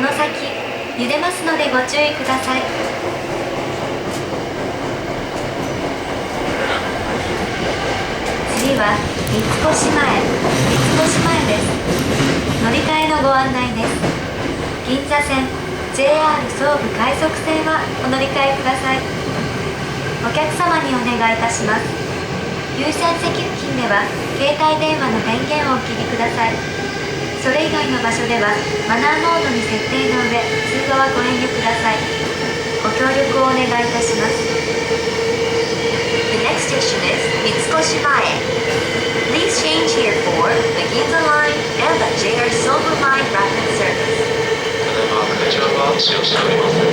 の先揺れますのでご注意ください。次は三越前です。乗り換えのご案内です。銀座線 JR 総武快速線はお乗り換えください。お客様にお願いいたします。優先席付近では携帯電話の電源をお切りください。それ以外の場所ではマナーモードに設定の上、通話はご遠慮ください。ご協力をお願いいたします。The next station is 三越前。Please change here for the Ginza Line and the JR Silver Line Rapid Service. ただいま会長が使用しております。